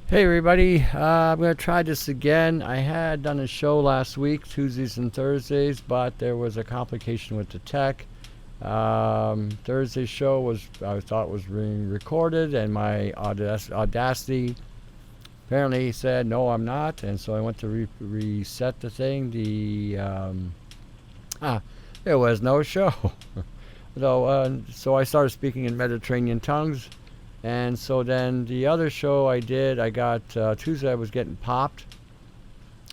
Hey everybody, I'm going to try this again. I had done a show last week, Tuesdays and Thursdays, but there was a complication with the tech. Thursday's show I thought was being recorded, and my Audacity apparently said, no, I'm not, and so I went to reset the thing. There was no show. So I started speaking in Mediterranean tongues. And so then the other show I did, I got Tuesday. I was getting popped.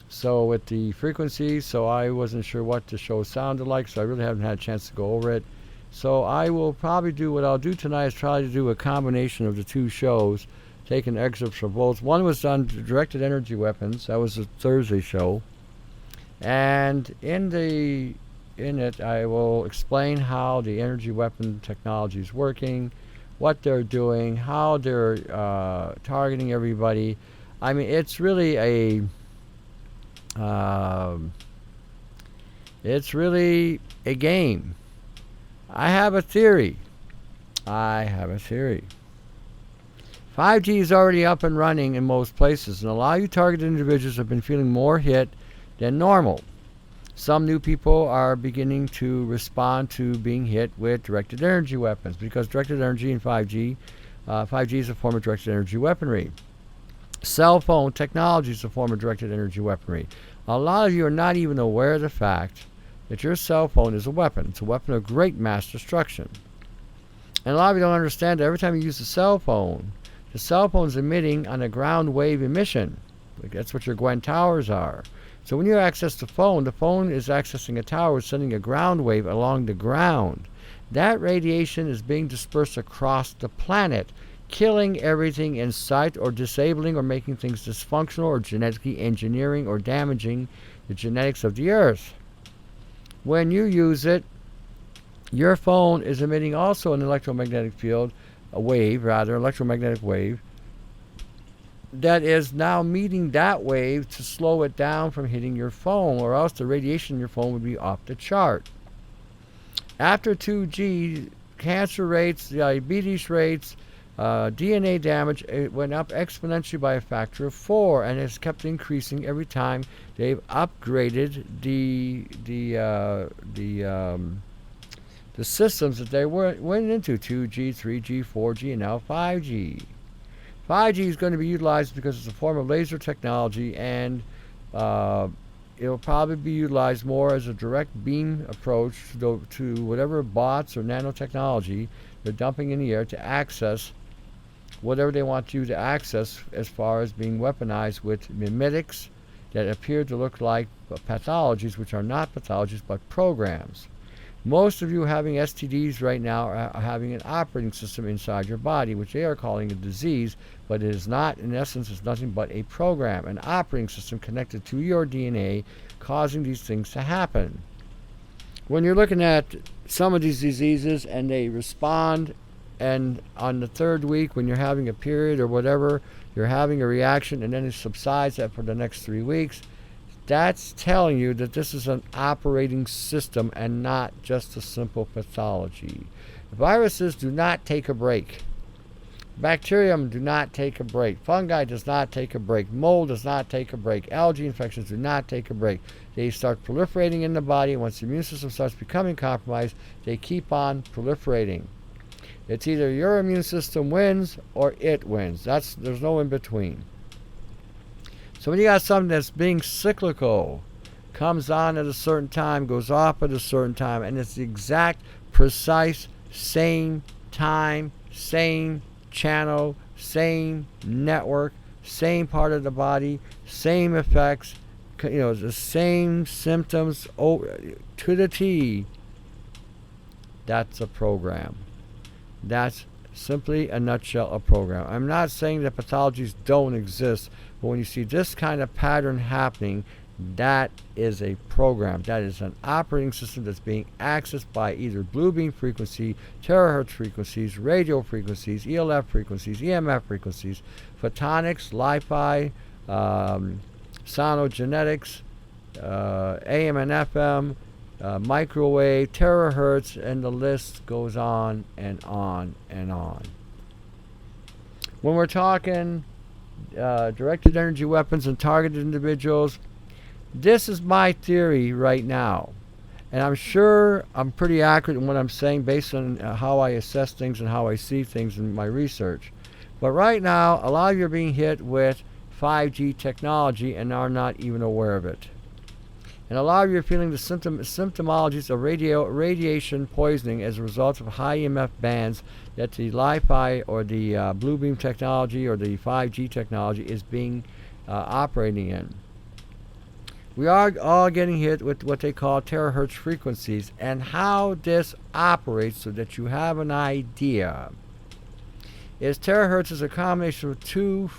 So with the frequencies, so I wasn't sure what the show sounded like. So I really haven't had a chance to go over it. So I will probably do what I'll do tonight is try to do a combination of the two shows, taking excerpts from both. One was on directed energy weapons. That was the Thursday show, and in it I will explain how the energy weapon technology is working, what they're doing, how they're targeting everybody. I mean, it's really a game. I have a theory. 5G is already up and running in most places, and a lot of you targeted individuals have been feeling more hit than normal. Some new people are beginning to respond to being hit with directed energy weapons because directed energy in 5G, 5G is a form of directed energy weaponry. Cell phone technology is a form of directed energy weaponry. A lot of you are not even aware of the fact that your cell phone is a weapon. It's a weapon of great mass destruction. And a lot of you don't understand that every time you use the cell phone is emitting on a ground wave emission. That's what your Gwen towers are. So when you access the phone is accessing a tower, sending a ground wave along the ground. That radiation is being dispersed across the planet, killing everything in sight or disabling or making things dysfunctional or genetically engineering or damaging the genetics of the earth. When you use it, your phone is emitting also an electromagnetic wave, that is now meeting that wave to slow it down from hitting your phone, or else the radiation in your phone would be off the chart. After 2G, cancer rates, diabetes rates, DNA damage, it went up exponentially by a factor of 4, and it's kept increasing every time they've upgraded the systems that they went into, 2G, 3G, 4G, and now 5G. 5G is going to be utilized because it's a form of laser technology, and it'll probably be utilized more as a direct beam approach to whatever bots or nanotechnology they're dumping in the air to access whatever they want you to access, as far as being weaponized with mimetics that appear to look like pathologies, which are not pathologies but programs. Most of you having STDs right now are having an operating system inside your body, which they are calling a disease, but it is not. In essence, it's nothing but a program, an operating system connected to your DNA, causing these things to happen. When you're looking at some of these diseases and they respond, and on the third week when you're having a period or whatever, you're having a reaction and then it subsides for the next 3 weeks, that's telling you that this is an operating system and not just a simple pathology. Viruses do not take a break. Bacterium do not take a break. Fungi does not take a break. Mold does not take a break. Algae infections do not take a break. They start proliferating in the body. Once the immune system starts becoming compromised, they keep on proliferating. It's either your immune system wins or it wins. There's no in between. So when you got something that's being cyclical, comes on at a certain time, goes off at a certain time, and it's the exact, precise, same time, same channel, same network, same part of the body, same effects, the same symptoms to the T, that's a program. That's simply a nutshell a program. I'm not saying that pathologies don't exist, but when you see this kind of pattern happening, that is a program. That is an operating system that's being accessed by either blue beam frequency, terahertz frequencies, radio frequencies, ELF frequencies, EMF frequencies, photonics, Li-Fi, sonogenetics, AM and FM, microwave, terahertz, and the list goes on and on and on. When we're talking directed energy weapons and targeted individuals. This is my theory right now. And I'm sure I'm pretty accurate in what I'm saying based on how I assess things and how I see things in my research. But right now, a lot of you are being hit with 5G technology and are not even aware of it. And a lot of you are feeling the symptomologies of radiation poisoning as a result of high EMF bands that the Li-Fi or the blue beam technology or the 5G technology is being operating in. We are all getting hit with what they call terahertz frequencies, and how this operates so that you have an idea is terahertz is a combination of two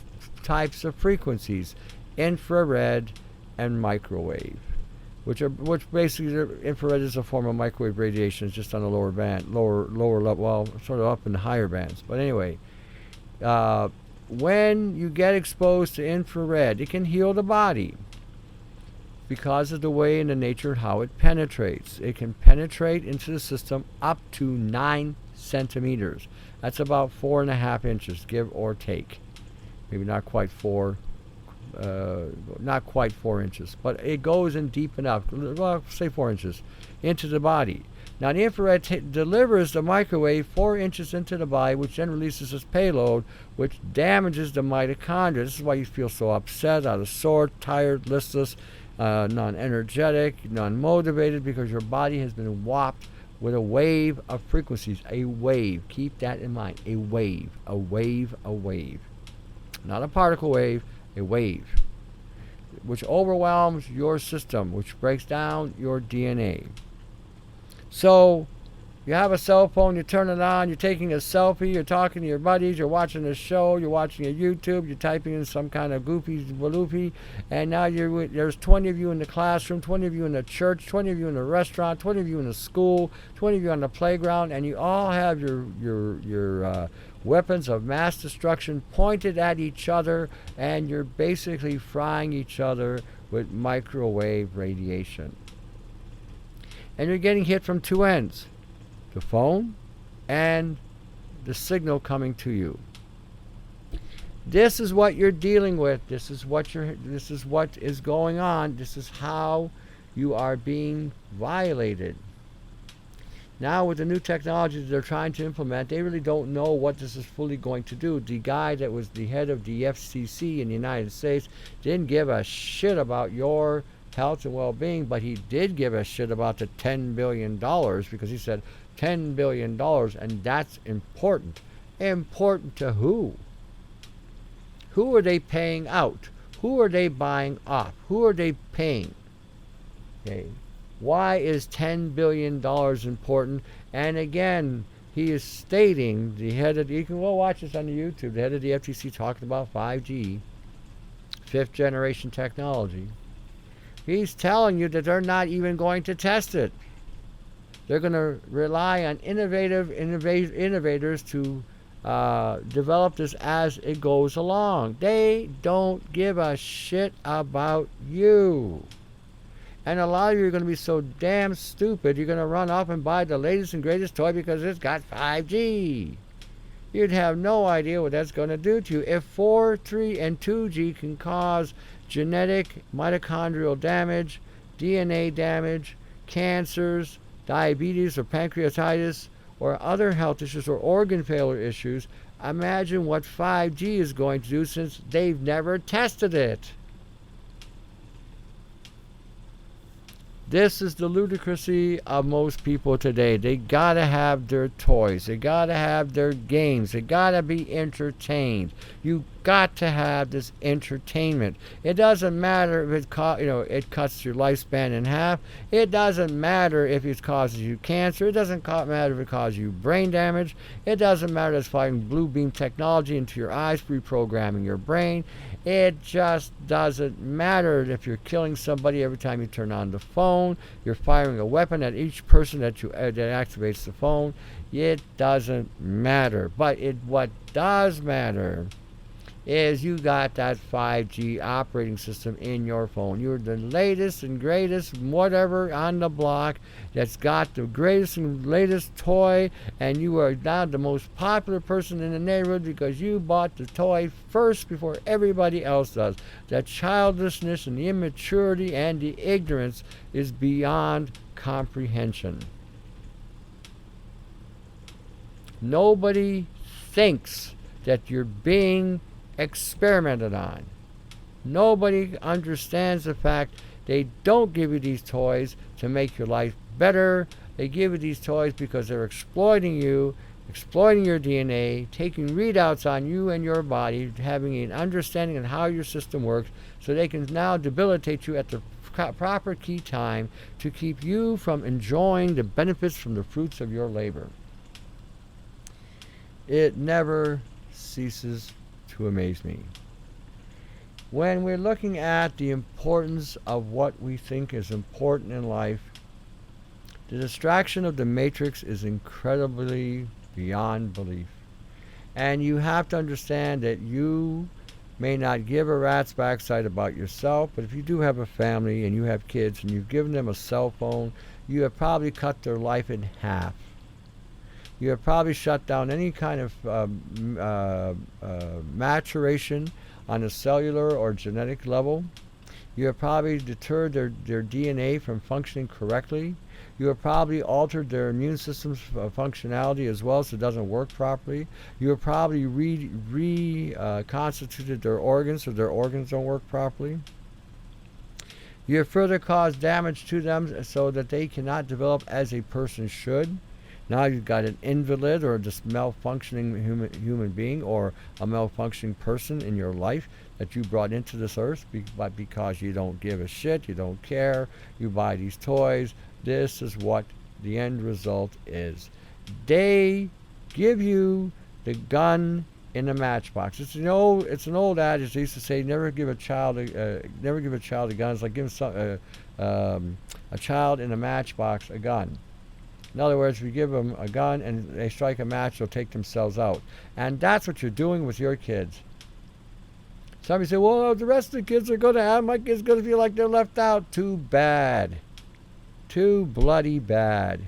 types of frequencies, infrared and microwave, which basically infrared is a form of microwave radiation. It's just on a lower level, well, sort of up in the higher bands. But anyway, when you get exposed to infrared, it can heal the body because of the way and the nature of how it penetrates. It can penetrate into the system up to 9 centimeters. That's about 4.5 inches, give or take. Maybe not quite 4 inches, but it goes in deep enough, well, say 4 inches, into the body. Now the infrared delivers the microwave 4 inches into the body, which then releases its payload, which damages the mitochondria. This is why you feel so upset, out of sort, tired, listless, non-energetic, non-motivated, because your body has been whopped with a wave of frequencies. A wave. Keep that in mind. A wave. A wave. A wave. Not a particle wave. A wave. Which overwhelms your system, which breaks down your DNA. So, you have a cell phone, you turn it on, you're taking a selfie, you're talking to your buddies, you're watching a show, you're watching a YouTube, you're typing in some kind of goofy baloofy, and now there's 20 of you in the classroom, 20 of you in the church, 20 of you in the restaurant, 20 of you in the school, 20 of you on the playground, and you all have your weapons of mass destruction pointed at each other, and you're basically frying each other with microwave radiation. And you're getting hit from two ends. The phone and the signal coming to you. This is what you're dealing with. This is what is going on. This is how you are being violated. Now with the new technologies they're trying to implement, they really don't know what this is fully going to do. The guy that was the head of the FCC in the United States didn't give a shit about your health and well-being, but he did give a shit about the $10 billion, because he said $10 billion, and that's important. Important to who? Who are they paying out? Who are they buying off? Who are they paying? Okay. Why is $10 billion important? And again, he is stating, the head of the, you can go watch this on the YouTube, the head of the FTC talking about 5G, 5th generation technology. He's telling you that they're not even going to test it. They're going to rely on innovators to develop this as it goes along. They don't give a shit about you. And a lot of you are going to be so damn stupid, you're going to run off and buy the latest and greatest toy because it's got 5G. You'd have no idea what that's going to do to you. If 4, 3, and 2G can cause genetic mitochondrial damage, DNA damage, cancers, diabetes or pancreatitis, or other health issues or organ failure issues, imagine what 5G is going to do, since they've never tested it. This is the ludicrousy of most people today. They gotta have their toys. They gotta have their games. They gotta be entertained. You got to have this entertainment. It doesn't matter if it cuts your lifespan in half. It doesn't matter if it causes you cancer. It doesn't matter if it causes you brain damage. It doesn't matter if it's firing blue beam technology into your eyes, reprogramming your brain. It just doesn't matter if you're killing somebody every time you turn on the phone. You're firing a weapon at each person that activates the phone. It doesn't matter. But what does matter is you got that 5G operating system in your phone. You're the latest and greatest whatever on the block that's got the greatest and latest toy, and you are now the most popular person in the neighborhood because you bought the toy first before everybody else does. The childishness and the immaturity and the ignorance is beyond comprehension. Nobody thinks that you're being experimented on. Nobody understands the fact they don't give you these toys to make your life better. They give you these toys because they're exploiting you, exploiting your DNA, taking readouts on you and your body, having an understanding of how your system works, so they can now debilitate you at the proper key time to keep you from enjoying the benefits from the fruits of your labor. It never ceases to amaze me. When we're looking at the importance of what we think is important in life, the distraction of the matrix is incredibly beyond belief. And you have to understand that you may not give a rat's backside about yourself, but if you do have a family and you have kids and you've given them a cell phone, you have probably cut their life in half. You have probably shut down any kind of maturation on a cellular or genetic level. You have probably deterred their DNA from functioning correctly. You have probably altered their immune system's functionality as well, so it doesn't work properly. You have probably reconstituted their organs so their organs don't work properly. You have further caused damage to them so that they cannot develop as a person should. Now you've got an invalid or just malfunctioning human being or a malfunctioning person in your life that you brought into this earth because you don't give a shit, you don't care, you buy these toys. This is what the end result is. They give you the gun in a matchbox. It's an old adage they used to say, never give a child a gun. It's like giving a child in a matchbox a gun. In other words, if you give them a gun and they strike a match, they'll take themselves out. And that's what you're doing with your kids. Somebody say, well, the rest of the kids are going to have, my kids going to feel like they're left out. Too bad. Too bloody bad.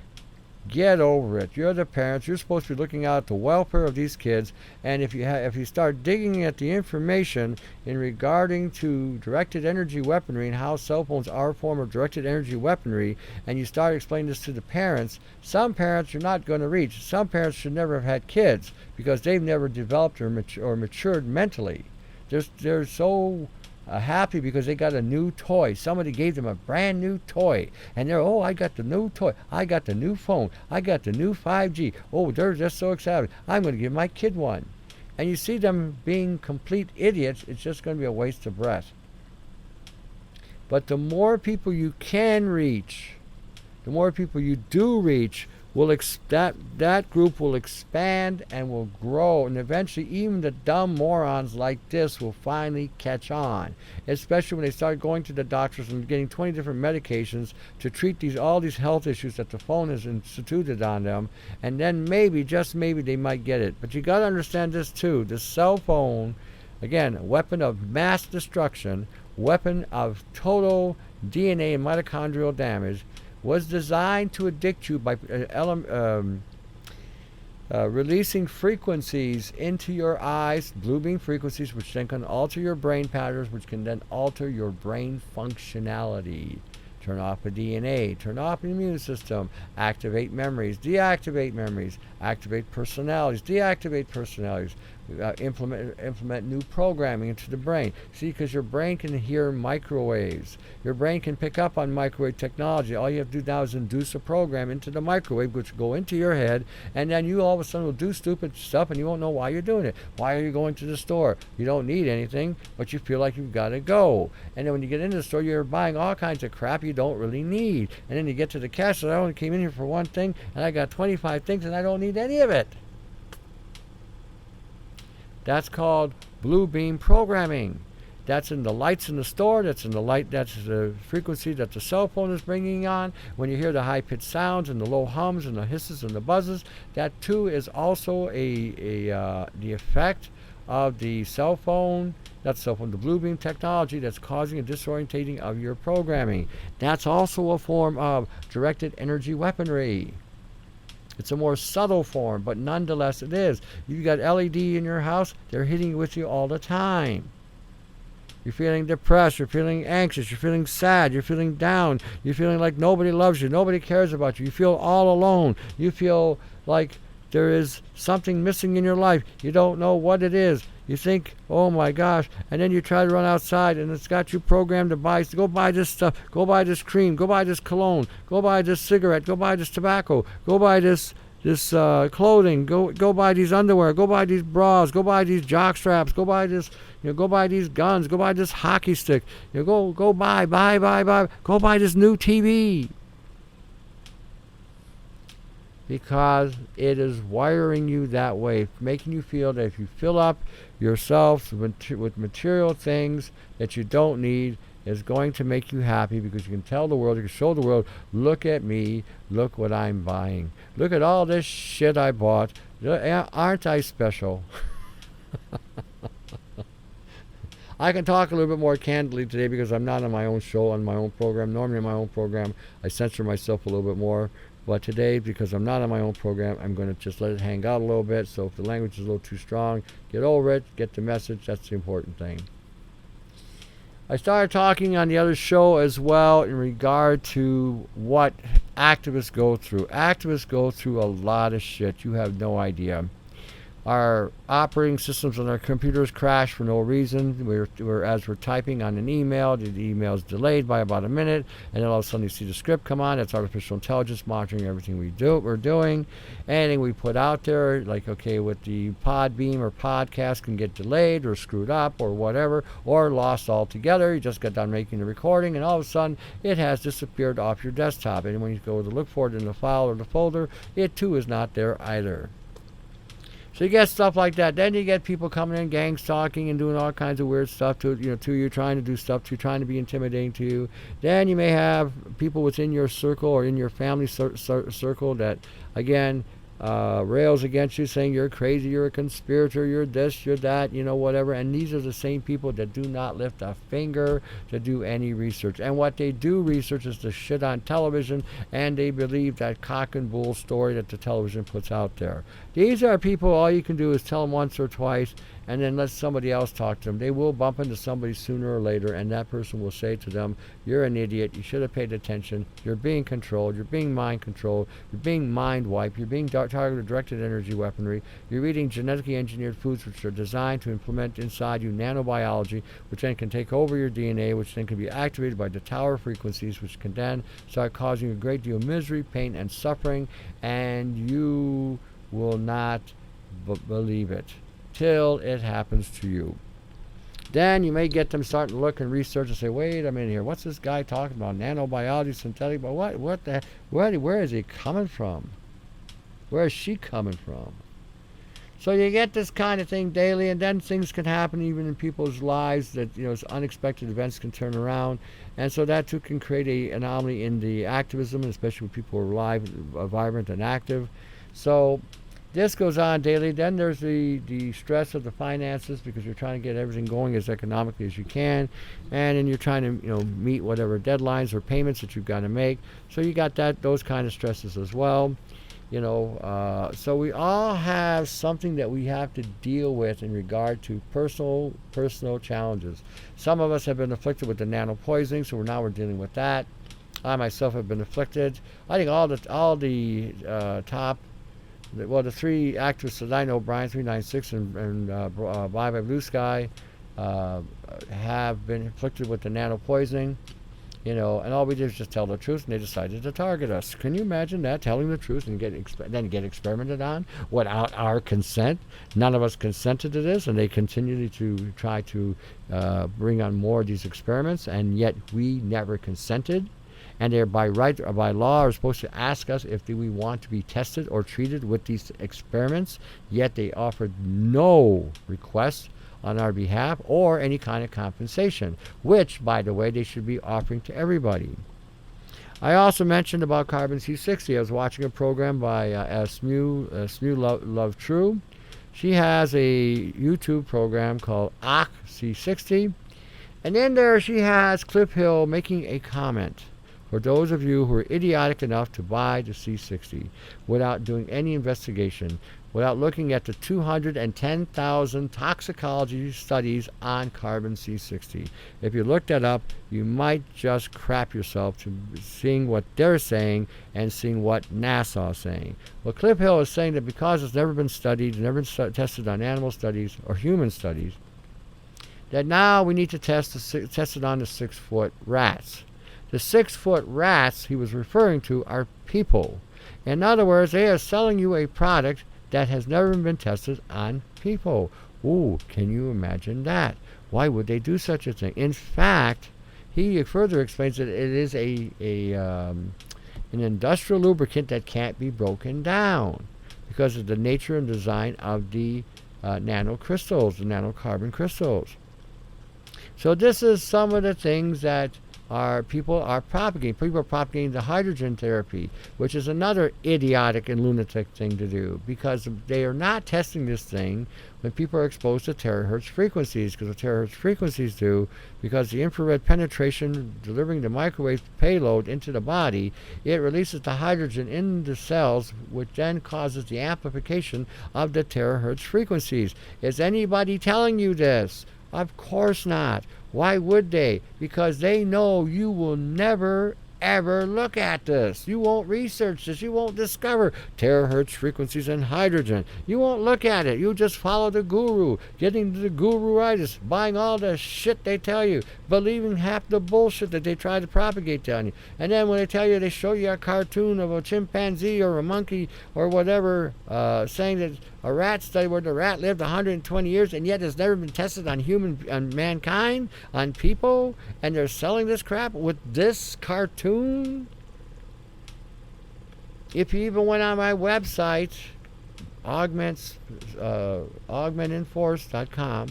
Get over it. You're the parents. You're supposed to be looking out the welfare of these kids. And if you start digging at the information in regarding to directed energy weaponry and how cell phones are a form of directed energy weaponry, and you start explaining this to the parents, some parents you're not going to reach. Some parents should never have had kids because they've never developed or matured mentally. They're so happy because they got a new toy. Somebody gave them a brand new toy, and they're, I got the new toy, I got the new phone, I got the new 5G. They're just so excited. I'm going to give my kid one. And you see them being complete idiots. It's just going to be a waste of breath. But the more people you can reach, the more people you do reach, that group will expand and will grow, and eventually even the dumb morons like this will finally catch on, especially when they start going to the doctors and getting 20 different medications to treat all these health issues that the phone has instituted on them, and then maybe, just maybe, they might get it. But you got to understand this too. The cell phone, again, a weapon of mass destruction, weapon of total DNA and mitochondrial damage, was designed to addict you by releasing frequencies into your eyes, blue beam frequencies, which then can alter your brain patterns, which can then alter your brain functionality. Turn off the DNA, turn off the immune system, activate memories, deactivate memories, activate personalities, deactivate personalities, implement new programming into the brain. See, because your brain can hear microwaves. Your brain can pick up on microwave technology. All you have to do now is induce a program into the microwave, which will go into your head, and then you all of a sudden will do stupid stuff, and you won't know why you're doing it. Why are you going to the store? You don't need anything, but you feel like you've got to go. And then when you get into the store, you're buying all kinds of crap you don't really need. And then you get to the cash, and I only came in here for one thing, and I got 25 things, and I don't need any of it. That's called blue beam programming. That's in the lights in the store. That's the frequency that the cell phone is bringing on. When you hear the high-pitched sounds and the low hums and the hisses and the buzzes, that too is also the effect of the cell phone, not cell phone, the blue beam technology that's causing a disorientating of your programming. That's also a form of directed energy weaponry. It's a more subtle form, but nonetheless it is. You got LED in your house, they're hitting with you all the time. You're feeling depressed, you're feeling anxious, you're feeling sad, you're feeling down, you're feeling like nobody loves you, nobody cares about you, you feel all alone, you feel like there is something missing in your life, you don't know what it is, you think, oh my gosh, and then you try to run outside and it's got you programmed to go buy this stuff, go buy this cream, go buy this cologne, go buy this cigarette, go buy this tobacco, go buy this clothing, go buy these underwear, go buy these bras, go buy these jock straps, go buy this, go buy these guns, go buy this hockey stick, go buy, go buy this new TV. Because it is wiring you that way, making you feel that if you fill up yourself with material things that you don't need, is going to make you happy, because you can tell the world, you can show the world, look at me, look what I'm buying. Look at all this shit I bought. Aren't I special? I can talk a little bit more candidly today because I'm not on my own show, on my own program. Normally on my own program, I censor myself a little bit more. But today, because I'm not on my own program, I'm going to just let it hang out a little bit. So if the language is a little too strong, get over it, get the message. That's the important thing. I started talking on the other show as well in regard to what activists go through. Activists go through a lot of shit. You have no idea. Our operating systems on our computers crash for no reason. As we're typing on an email, the email is delayed by about a minute, and then all of a sudden you see the script come on. That's artificial intelligence monitoring everything we're doing. Anything we put out there, like with the Podbeam or podcast, can get delayed or screwed up or whatever, or lost altogether. You just got done making the recording, and all of a sudden it has disappeared off your desktop. And when you go to look for it in the file or the folder, it too is not there either. So you get stuff like that. Then you get people coming in, gang stalking and doing all kinds of weird stuff to you, trying to do stuff to you, trying to be intimidating to you. Then you may have people within your circle or in your family circle that, again, rails against you, saying you're crazy, you're a conspirator, you're this, you're that, whatever. And these are the same people that do not lift a finger to do any research. And what they do research is the shit on television, and they believe that cock and bull story that the television puts out there. These are people, all you can do is tell them once or twice, and then let somebody else talk to them. They will bump into somebody sooner or later, and that person will say to them, you're an idiot, you should have paid attention, you're being controlled, you're being mind controlled, you're being mind wiped, you're being targeted directed energy weaponry, you're eating genetically engineered foods which are designed to implement inside you nanobiology, which then can take over your DNA, which then can be activated by the tower frequencies, which can then start causing a great deal of misery, pain, and suffering, and you will not believe it till it happens to you. Then you may get them starting to look and research and say, wait a minute here, what's this guy talking about? Nanobiology, synthetic, but where is he coming from? Where is she coming from? So you get this kind of thing daily, and then things can happen even in people's lives that, unexpected events can turn around. And so that too can create an anomaly in the activism, especially when people are alive, vibrant, and active. So this goes on daily. Then there's the stress of the finances, because you're trying to get everything going as economically as you can, and then you're trying to meet whatever deadlines or payments that you've got to make. So you got those kind of stresses as well. So we all have something that we have to deal with in regard to personal challenges. Some of us have been afflicted with the nano poisoning, so now we're dealing with that. I myself have been afflicted. I think all the top. The three activists that I know, Brian 396 and Bye Bye Blue Sky, have been afflicted with the nano poisoning, and all we did was just tell the truth, and they decided to target us. Can you imagine that, telling the truth and then get experimented on without our consent? None of us consented to this, and they continued to try to bring on more of these experiments, and yet we never consented. And they're by law are supposed to ask us if we want to be tested or treated with these experiments, yet they offered no requests on our behalf or any kind of compensation, which, by the way, they should be offering to everybody. I also mentioned about carbon C60. I was watching a program by Smew Love True. She has a YouTube program called OC60. And in there she has Cliff Hill making a comment for those of you who are idiotic enough to buy the C60 without doing any investigation, without looking at the 210,000 toxicology studies on carbon C60. If you look that up, you might just crap yourself to seeing what they're saying and seeing what NASA is saying. Well, Cliff Hill is saying that because it's never been studied, never been tested on animal studies or human studies, that now we need to test it on the 6-foot rats. The 6-foot rats he was referring to are people. In other words, they are selling you a product that has never been tested on people. Ooh, can you imagine that? Why would they do such a thing? In fact, he further explains that it is an industrial lubricant that can't be broken down because of the nature and design of the nanocrystals, the nanocarbon crystals. So this is some of the things that people are propagating. People are propagating the hydrogen therapy, which is another idiotic and lunatic thing to do, because they are not testing this thing when people are exposed to terahertz frequencies, because what terahertz frequencies do, because the infrared penetration delivering the microwave payload into the body, it releases the hydrogen in the cells, which then causes the amplification of the terahertz frequencies. Is anybody telling you this? Of course not. Why would they? Because they know you will never, ever look at this. You won't research this. You won't discover terahertz frequencies and hydrogen. You won't look at it. You just follow the guru, getting the guru-itis, buying all the shit they tell you, believing half the bullshit that they try to propagate down you. And then when they tell you, they show you a cartoon of a chimpanzee or a monkey or whatever, saying that a rat study where the rat lived 120 years and yet has never been tested on mankind, on people, and they're selling this crap with this cartoon. If you even went on my website, augmentinforce.com,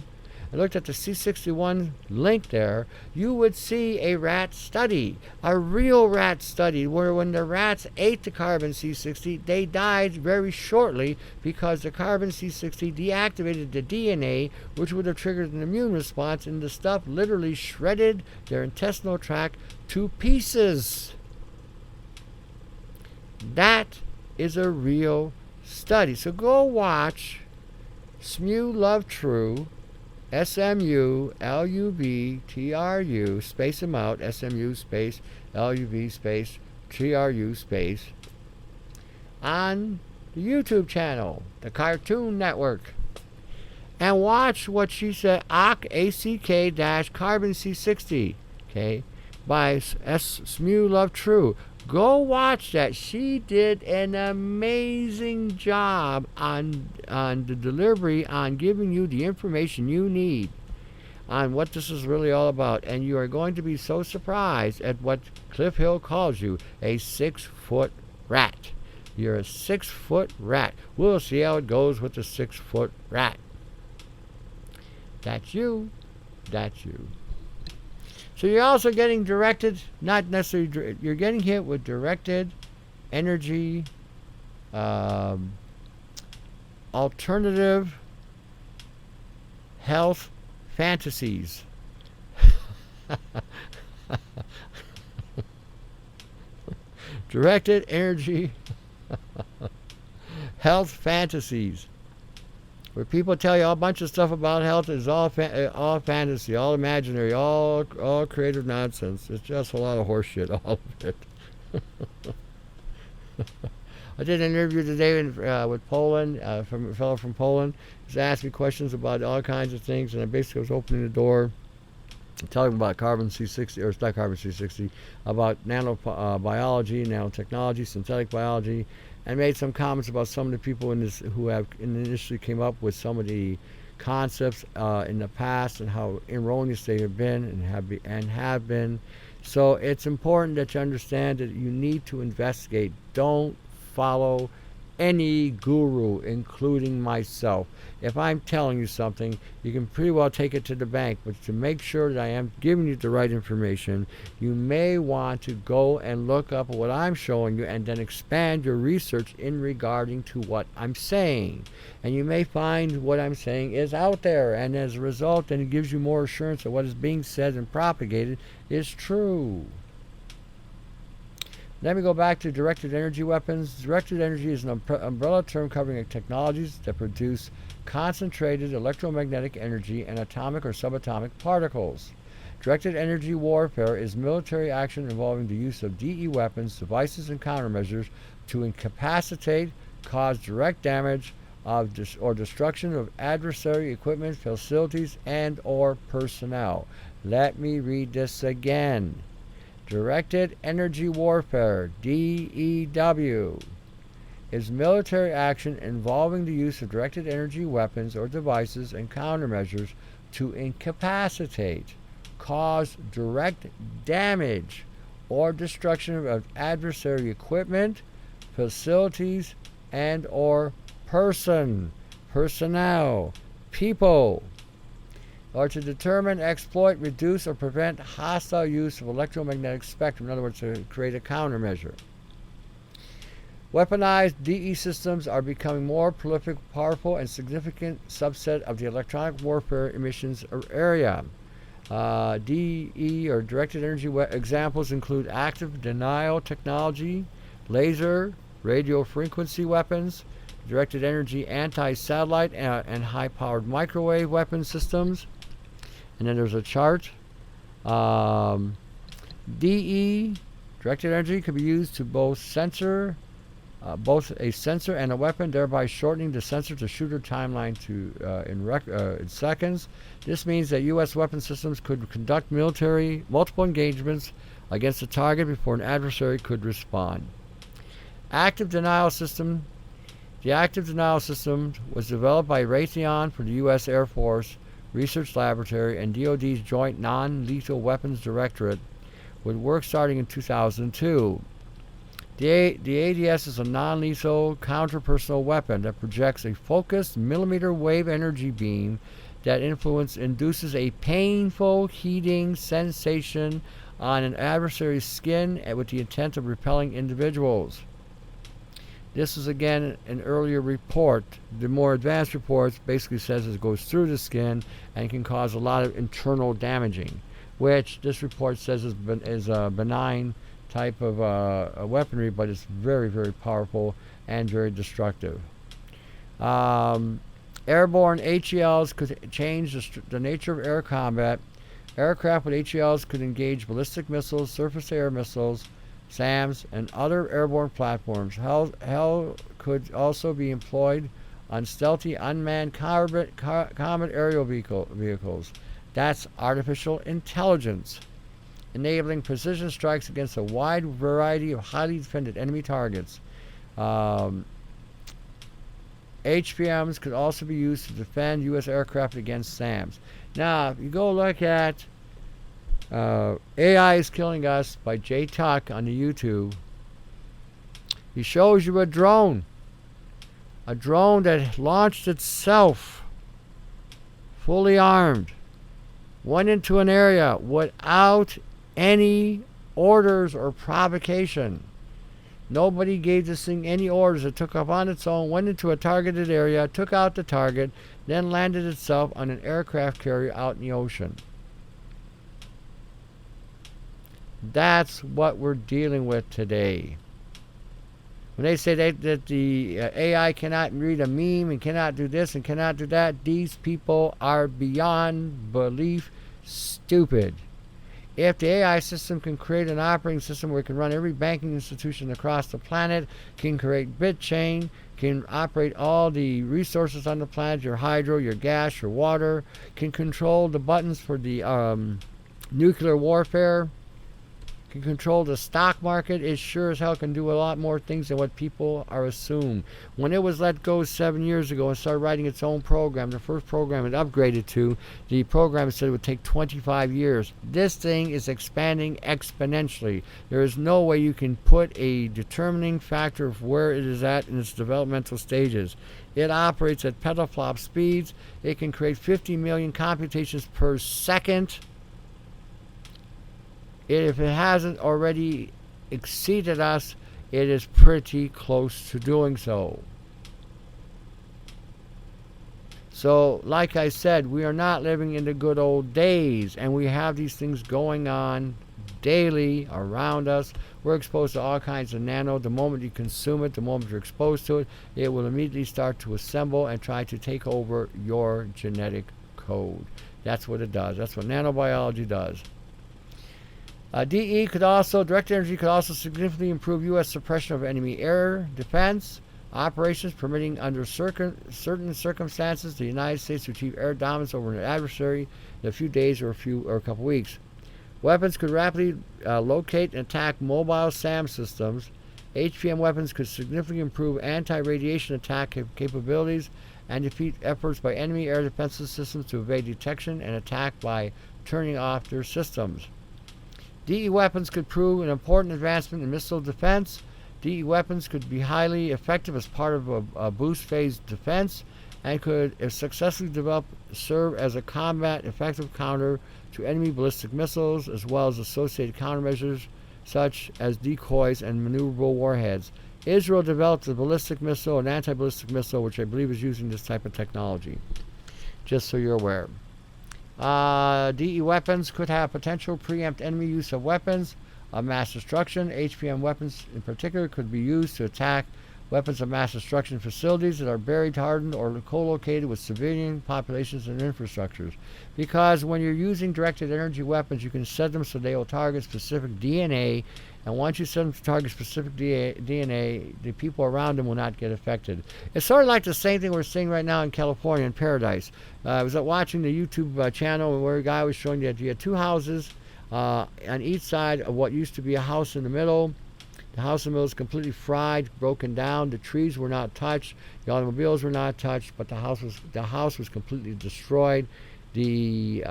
and looked at the C61 link there, you would see a rat study, a real rat study, where when the rats ate the carbon C60, they died very shortly because the carbon C60 deactivated the DNA, which would have triggered an immune response, and the stuff literally shredded their intestinal tract to pieces. That is a real study. So go watch SMU Love True, SMULUVTRU, space them out, SMU space LUV space TRU space, on the YouTube channel, the Cartoon Network, and watch what she said, ACK-carbon C60, okay, by SMU Love True. Go watch that. She did an amazing job on the delivery, on giving you the information you need on what this is really all about. And you are going to be so surprised at what Cliff Hill calls you, a 6-foot rat. You're a 6-foot rat. We'll see how it goes with the 6-foot rat. That's you. That's you. So you're also getting directed, not necessarily, you're getting hit with directed energy, alternative health fantasies. Directed energy health fantasies, where people tell you a bunch of stuff about health is all fantasy, all imaginary, all creative nonsense. It's just a lot of horseshit, all of it. I did an interview today with Poland, from a fellow from Poland. He's asked me questions about all kinds of things, and I basically was opening the door, telling him about carbon C60, or it's not carbon C60, about nanobiology, nanotechnology, synthetic biology, and made some comments about some of the people in this who have in the industry came up with some of the concepts in the past and how erroneous they have been and have been. So it's important that you understand that you need to investigate. Don't follow any guru, including myself. If I'm telling you something, you can pretty well take it to the bank, but to make sure that I am giving you the right information, you may want to go and look up what I'm showing you and then expand your research in regarding to what I'm saying. And you may find what I'm saying is out there, and as a result, then it gives you more assurance that what is being said and propagated is true. Let me go back to directed energy weapons. Directed energy is an umbrella term covering technologies that produce concentrated electromagnetic energy and atomic or subatomic particles. Directed energy warfare is military action involving the use of DE weapons, devices, and countermeasures to incapacitate, cause direct damage or destruction of adversary equipment, facilities, and or personnel. Let me read this again. Directed energy warfare, DEW, is military action involving the use of directed energy weapons or devices and countermeasures to incapacitate, cause direct damage or destruction of adversary equipment, facilities, and or personnel, people, or to determine, exploit, reduce, or prevent hostile use of electromagnetic spectrum. In other words, to create a countermeasure. Weaponized DE systems are becoming more prolific, powerful, and significant subset of the electronic warfare emissions area. DE or directed energy examples include active denial technology, laser, radio frequency weapons, directed energy anti-satellite and high-powered microwave weapon systems. And then there's a chart. DE, directed energy, could be used to both a sensor and a weapon, thereby shortening the sensor-to-shooter timeline in seconds. This means that U.S. weapon systems could conduct multiple engagements against a target before an adversary could respond. Active denial system. The active denial system was developed by Raytheon for the U.S. Air Force Research Laboratory and DoD's Joint Non-Lethal Weapons Directorate, with work starting in 2002. The ADS is a non-lethal counter-personnel weapon that projects a focused millimeter wave energy beam that induces a painful heating sensation on an adversary's skin with the intent of repelling individuals. This is again an earlier report. The more advanced reports basically says it goes through the skin and can cause a lot of internal damaging, which this report says is a benign type of weaponry, but it's very, very powerful and very destructive. Airborne HELs could change the nature of air combat. Aircraft with HELs could engage ballistic missiles, surface-to-air missiles, SAMs, and other airborne platforms. HEL could also be employed on stealthy unmanned combat aerial vehicles. That's artificial intelligence, enabling precision strikes against a wide variety of highly defended enemy targets. HPMs could also be used to defend U.S. aircraft against SAMs. Now, if you go look at AI is Killing Us by Jay Tuck on the YouTube, he shows you a drone that launched itself fully armed, went into an area without any orders or provocation. Nobody gave this thing any orders. It took off on its own, went into a targeted area, took out the target, then landed itself on an aircraft carrier out in the ocean. That's what we're dealing with today. When they say that the AI cannot read a meme and cannot do this and cannot do that, these people are beyond belief stupid. If the AI system can create an operating system where it can run every banking institution across the planet, can create BitChain, can operate all the resources on the planet, your hydro, your gas, your water, can control the buttons for the nuclear warfare, can control the stock market. It sure as hell can do a lot more things than what people are assumed. When it was let go 7 years ago and started writing its own program, the first program it upgraded to, the program said it would take 25 years. This thing is expanding exponentially. There is no way you can put a determining factor of where it is at in its developmental stages. It operates at petaflop speeds. It can create 50 million computations per second. If it hasn't already exceeded us, it is pretty close to doing so. So, like I said, we are not living in the good old days, and we have these things going on daily around us. We're exposed to all kinds of nano. The moment you consume it, the moment you're exposed to it, it will immediately start to assemble and try to take over your genetic code. That's what it does. That's what nanobiology does. Directed energy could also significantly improve U.S. suppression of enemy air defense operations, permitting under certain circumstances the United States to achieve air dominance over an adversary in a few days or a couple weeks. Weapons could rapidly locate and attack mobile SAM systems. HPM weapons could significantly improve anti-radiation attack capabilities and defeat efforts by enemy air defense systems to evade detection and attack by turning off their systems. DE weapons could prove an important advancement in missile defense. DE weapons could be highly effective as part of a boost phase defense and could, if successfully developed, serve as a combat effective counter to enemy ballistic missiles, as well as associated countermeasures such as decoys and maneuverable warheads. Israel developed a ballistic missile, an anti-ballistic missile, which I believe is using this type of technology, just so you're aware. DE weapons could have potential preempt enemy use of weapons of mass destruction. HPM weapons in particular could be used to attack weapons of mass destruction facilities that are buried, hardened, or co-located with civilian populations and infrastructures. Because when you're using directed energy weapons, you can set them so they will target specific DNA, and once you set them to target specific DNA, the people around them will not get affected. It's sort of like the same thing we're seeing right now in California in Paradise. I was watching the YouTube channel where a guy was showing that you had two houses on each side of what used to be a house in the middle. The house in the middle is completely fried, broken down. The trees were not touched. The automobiles were not touched, but the house was completely destroyed. The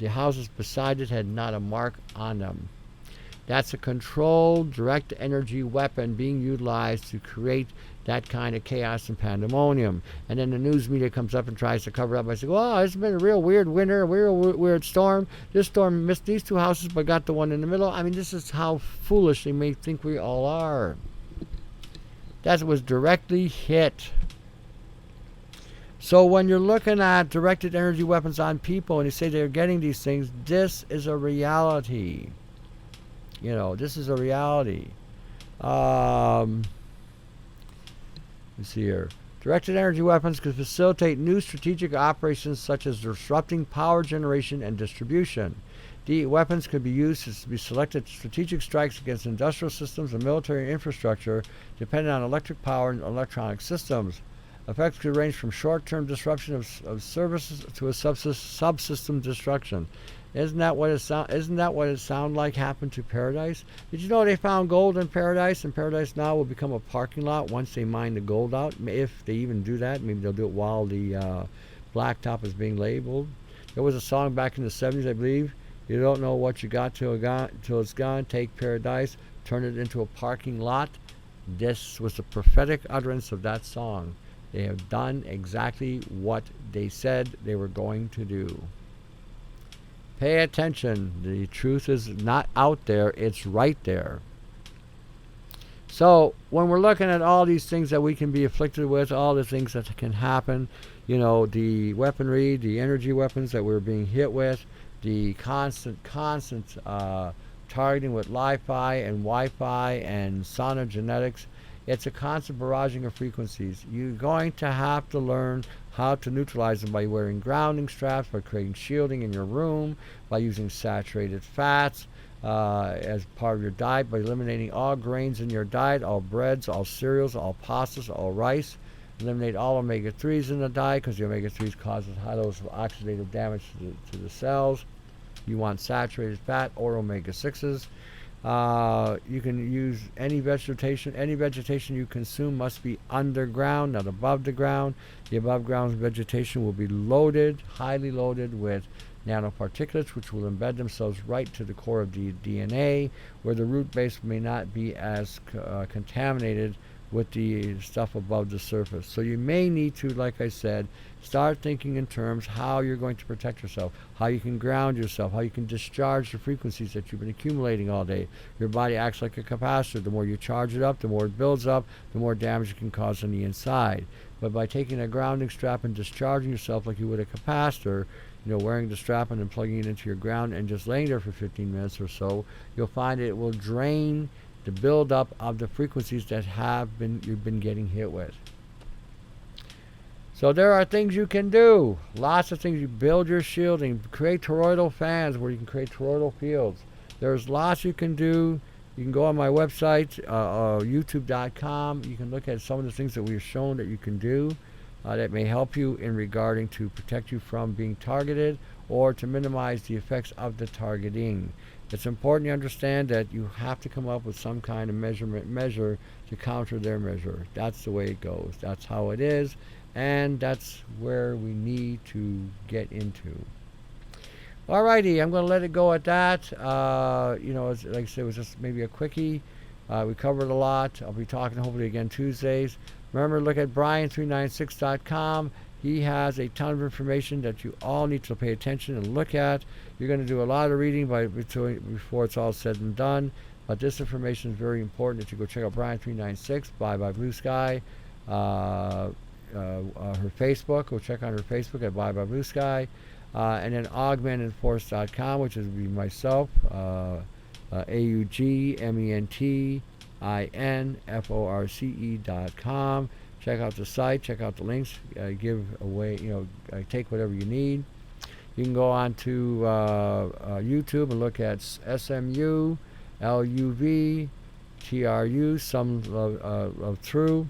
houses beside it had not a mark on them. That's a controlled direct energy weapon being utilized to create that kind of chaos and pandemonium. And then the news media comes up and tries to cover up by saying, well, it's been a real weird winter, a real weird storm. This storm missed these two houses but got the one in the middle. I mean, this is how foolish they may think we all are. That was directly hit. So when you're looking at directed energy weapons on people and you say they're getting these things, this is a reality. You know, this is a reality. Let's see here. Directed energy weapons could facilitate new strategic operations such as disrupting power generation and distribution. DE weapons could be used to be selected strategic strikes against industrial systems and military infrastructure depending on electric power and electronic systems. Effects could range from short-term disruption of services to a subsystem destruction. Isn't that what it sounded like happened to Paradise? Did you know they found gold in Paradise, and Paradise now will become a parking lot once they mine the gold out? If they even do that, maybe they'll do it while the blacktop is being labeled. There was a song back in the 70s, I believe. You don't know what you got till it's gone. Take Paradise, turn it into a parking lot. This was the prophetic utterance of that song. They have done exactly what they said they were going to do. Pay attention. The truth is not out there. It's right there. So when we're looking at all these things that we can be afflicted with, all the things that can happen, you know, the weaponry, the energy weapons that we're being hit with, the constant targeting with Li-Fi and Wi-Fi and sonogenetics, it's a constant barraging of frequencies. You're going to have to learn how to neutralize them by wearing grounding straps, by creating shielding in your room, by using saturated fats as part of your diet, by eliminating all grains in your diet, all breads, all cereals, all pastas, all rice. Eliminate all omega-3s in the diet because the omega-3s causes high levels of oxidative damage to the cells. You want saturated fat or omega-6s. You can use any vegetation. Any vegetation you consume must be underground, not above the ground. The above ground vegetation will be loaded, highly loaded with nanoparticulates, which will embed themselves right to the core of the DNA, where the root base may not be as contaminated with the stuff above the surface. So you may need to, like I said, start thinking in terms how you're going to protect yourself, how you can ground yourself, how you can discharge the frequencies that you've been accumulating all day. Your body acts like a capacitor. The more you charge it up, the more it builds up, the more damage it can cause on the inside. But by taking a grounding strap and discharging yourself like you would a capacitor, wearing the strap and then plugging it into your ground and just laying there for 15 minutes or so, you'll find it will drain the buildup of the frequencies that you've been getting hit with. So there are things you can do. Lots of things. You build your shielding. Create toroidal fans where you can create toroidal fields. There's lots you can do. You can go on my website, youtube.com. You can look at some of the things that we've shown that you can do that may help you in regarding to protect you from being targeted or to minimize the effects of the targeting. It's important to understand that you have to come up with some kind of measure to counter their measure. That's the way it goes. That's how it is, and that's where we need to get into. Alrighty, I'm going to let it go at that. Like I said, it was just maybe a quickie. We covered a lot. I'll be talking hopefully again Tuesdays. Remember, look at Brian396.com. He has a ton of information that you all need to pay attention and look at. You're going to do a lot of reading before it's all said and done. But this information is very important that you go check out Brian396 by Blue Sky. Her Facebook. Go check on her Facebook at Bye Bye Blue Sky. And then augmentedforce.com, which is be myself. augmentinforce.com. Check out the site, check out the links, give away, take whatever you need. You can go on to YouTube and look at SMU, LUV, TRU, Some Love True,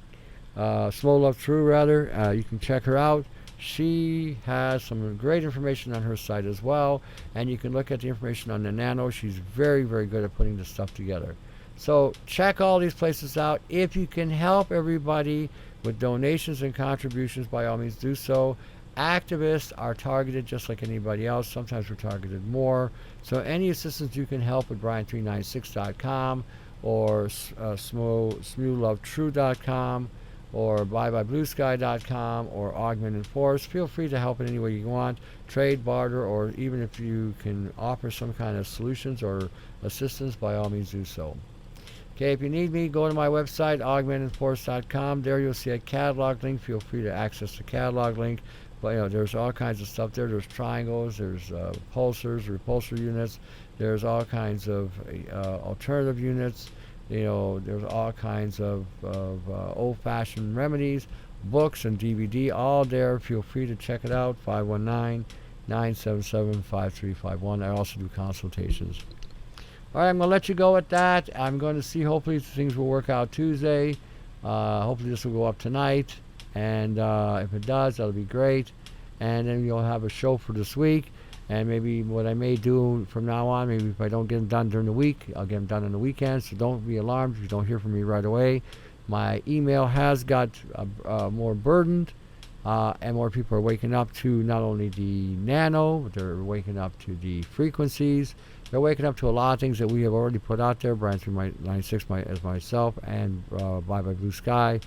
Slow Love True rather. You can check her out. She has some great information on her site as well, and you can look at the information on the Nano. She's very, very good at putting this stuff together. So check all these places out. If you can help everybody with donations and contributions, by all means do so. Activists are targeted just like anybody else. Sometimes we're targeted more. So any assistance you can help with Brian396.com or SmoothLoveTrue.com or ByeByeBlueSky.com or Augmented Force. Feel free to help in any way you want. Trade, barter, or even if you can offer some kind of solutions or assistance, by all means do so. Okay, if you need me, go to my website, augmentedforce.com. There you'll see a catalog link. Feel free to access the catalog link. But there's all kinds of stuff there. There's triangles, there's pulsars, repulsor units. There's all kinds of alternative units. There's all kinds of old-fashioned remedies, books, and DVD, all there. Feel free to check it out, 519-977-5351. I also do consultations. All right, I'm going to let you go at that. I'm going to see, hopefully, things will work out Tuesday. Hopefully, this will go up tonight. And if it does, that'll be great. And then you'll have a show for this week. And maybe what I may do from now on, maybe if I don't get them done during the week, I'll get them done on the weekends. So don't be alarmed if you don't hear from me right away. My email has got more burdened. And more people are waking up to not only the nano, but they're waking up to the frequencies. They're waking up to a lot of things that we have already put out there. Brian396 as myself, and Bye Bye Blue Sky.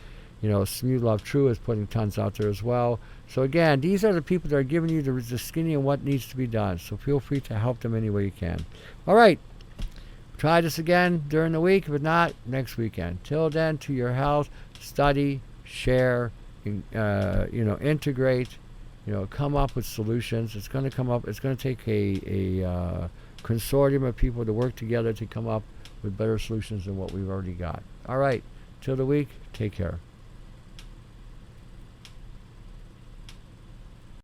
Smooth Love True is putting tons out there as well. So again, these are the people that are giving you the skinny and what needs to be done. So feel free to help them any way you can. All right. Try this again during the week. If not, next weekend. Till then, to your health, study, share, integrate, come up with solutions. It's going to take a consortium of people to work together to come up with better solutions than what we've already got. All right. Till the week, take care.